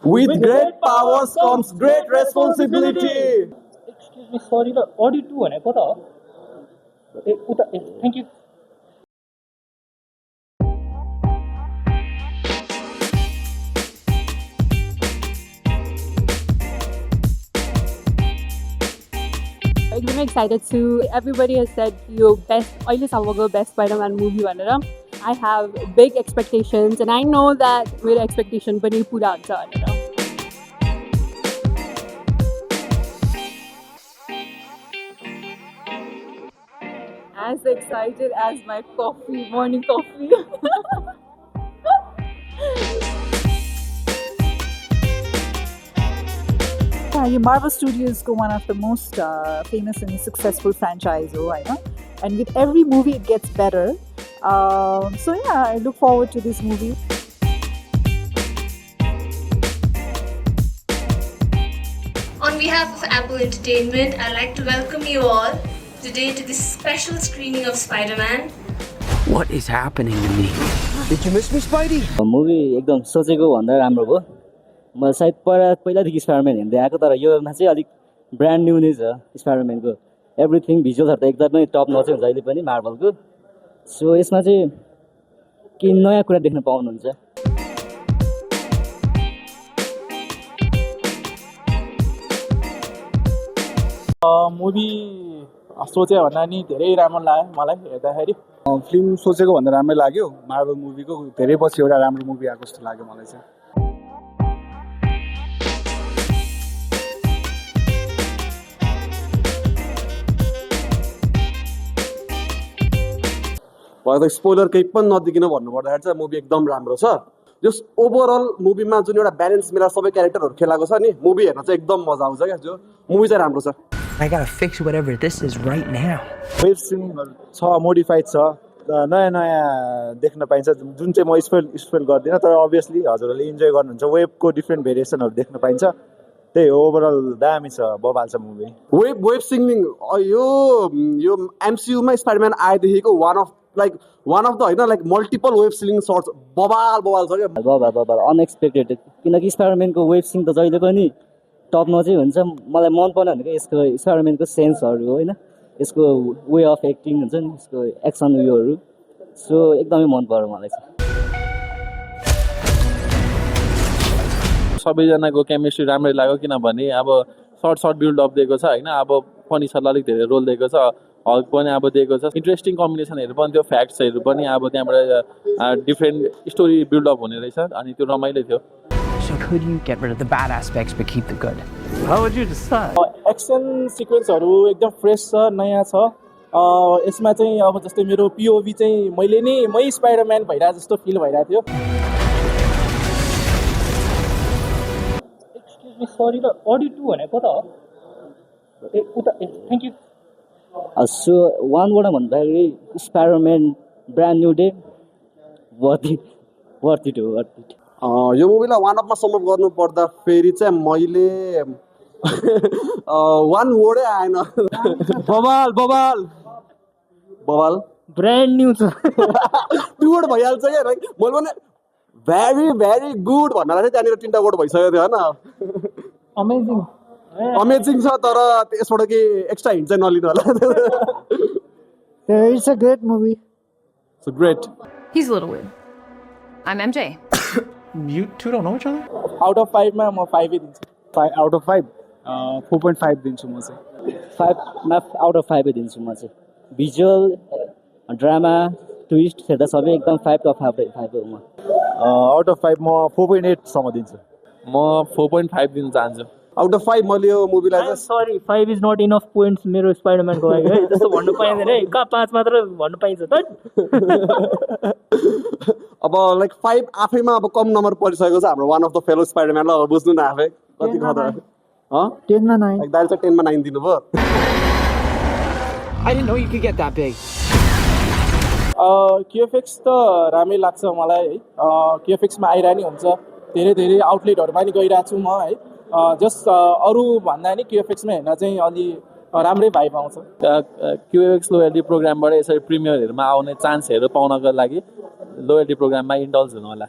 With great powers comes great responsibility. Excuse me, sorry ल audio 2 भनेको त हो ए उता ए thank you I'm excited to. Everybody has said your best, अहिलेसम्मको best Spider-Man movie भनेर. I have big expectations and I know that मेरो expectation पनि पुरा हुन्छ भनेर. As excited as my coffee, morning coffee. Marvel Studios go one of the most famous and successful franchise, right? And with every movie it gets better. So yeah, I look forward to this movie. On behalf of Apple Entertainment, I'd like to welcome you all today to this special screening of Spider-Man. What is happening to me? Did you miss me, Spidey? Movie एकदम सोचेको भन्दा राम्रो भयो म सायद पहिलादेखि Spider-Man हेर्दै आएको तर योमा चाहिँ अलिक ब्रान्ड न्यू नै छ स्पाइडरम्यानको एभ्रिथिङ भिजुअलहरू त एकदमै टप नच हुन्छ अहिले पनि मार्भलको सो यसमा चाहिँ के नयाँ कुरा देख्न पाउनुहुन्छ मुभी सोचे भन्दा नि धेरै राम्रो लाग्यो मलाई हेर्दाखेरि फिल्म सोचेको भन्दा राम्रै लाग्यो मार्भल मुभीको धेरै पछि एउटा राम्रो मुभी आएको जस्तो लाग्यो मलाई चाहिँ भयो त स्पोइलर केही पनि नदिकिन भन्नुपर्दाखेरि चाहिँ मुभी एकदम राम्रो छ जस ओभरअल मुभीमा जुन एउटा ब्यालेन्स मिलाएर सबै क्यारेक्टरहरू खेलाएको छ नि मुभी हेर्न चाहिँ एकदम मजा आउँछ क्या जो मुभी चाहिँ राम्रो छ I gotta fix whatever this is right now. Web सिरिजहरू छ मोडिफाइड छ नयाँ नयाँ देख्न पाइन्छ जुन चाहिँ म स्पेल गर्दिनँ तर अभियसली हजुरहरूले इन्जोय गर्नुहुन्छ वेबको डिफ्रेन्ट भेरिएसनहरू देख्न पाइन्छ त्यही ओभरअल दामी छ बबाल छ मुभी वेब सिङ्गिङ यो एमसियुमा स्पाइडरम्यान आएदेखिको वान अफ द होइन like multiple web slinging shots बबाल छ क्या बबाल अनएक्सपेक्टेड किनकि स्पाइडरम्यानको वेब सिङ त जहिले पनि टप नचै हुन्छ मलाई मन पर्ने भनेको यसको स्पाइडरम्यानको सेन्सहरू हो होइन यसको वे अफ एक्टिङ हुन्छ नि यसको एक्सन उयोहरू सो एकदमै मन पर्यो मलाई चाहिँ सबैजनाको केमिस्ट्री राम्रै लाग्यो किनभने अब सर्ट बिल्डअप दिएको छ होइन अब पनिसरलाई अलिक धेरै रोल दिएको छ हल्क पनि अब दिएको छ इन्ट्रेस्टिङ कम्बिनेसनहरू पनि थियो फ्याक्ट्सहरू पनि अब त्यहाँबाट डिफ्रेन्ट स्टोरी बिल्डअप हुने रहेछ अनि त्यो रमाइलो थियो So could you get rid of the bad aspects but keep the good? How would you decide? Action सिक्वेन्सहरू एकदम फ्रेस छ नयाँ छ यसमा चाहिँ अब जस्तै मेरो पिओभी चाहिँ मै स्पाइडरम्यान भइरहेको जस्तो फिल भइरहेको थियो एक्सक्युज मी सरी ल अडियो 2 भनेको त हो ए उता ए thank you so one word भन्दाखेरि Spiderman brand new day worth it यो मुभीलाई वान अपमा समअप गर्नु पर्दा फेरि चाहिँ मैले वान वर्डै आएन बबाल ब्रान्ड न्यू छ टु वर्ड भइहाल्छ क्या मैले भने भेरी भेरी गुड भन्नलाई चाहिँ त्यहाँनिर 3टा वर्ड भइसकेको थियो होइन अमेजिङ छ तर यसबाट के एक्स्ट्रा हिन्ट चाहिँ नलिनु होला It's a great movie. So great. He's Littlewood. I'm MJ. You two don't know each other? Out of 5 मा म 5 दिन्छु आउट अफ 5 4.5 दिन्छु म चाहिँ 5 आउट अफ 5 दिन्छु म चाहिँ भिजुअल ड्रामा ट्विस्ट हेर्दा सबै एकदम 5 अफ 5 हो म आउट अफ 5 म 4.8 सम्म दिन्छु म 4.5 दिन चाहन्छु आउट अफ 5 मैले यो मुभीलाई चाहिँ sorry 5 is not enough points मेरो स्पाइडरम्यानको लागि है त्यस्तो भन्नु पाइँदैन है कहाँ 5 मात्र भन्नु पाइन्छ त अब लाइक 5 आफैमा अब कम नम्बर परिसकेको छ हाम्रो वान अफ द फेलो स्पाइडरम्यानलाई अब बुझ्नु न आफै कति खतरा 10 मा 9 लाइक दाइले चाहिँ 10 मा 9 दिनुभयो I didn't know you could get that big. QFX त राम्रै लाग्छ मलाई है क्युएफएक्समा आइरहने हुन्छ धेरै आउटलेटहरुमा नि गइरहेको छु म है जस्ट अरु भन्दा नि क्युएफएक्समा हेर्न चाहिँ अलि राम्रै भाइब आउँछ क्युएफएक्स लोयल्टी प्रोग्रामबाट यसरी प्रिमियरहरुमा आउने चान्सहरु पाउनको लागि लोयल्टी प्रोग्राममा इन्डल्ज हुनु होला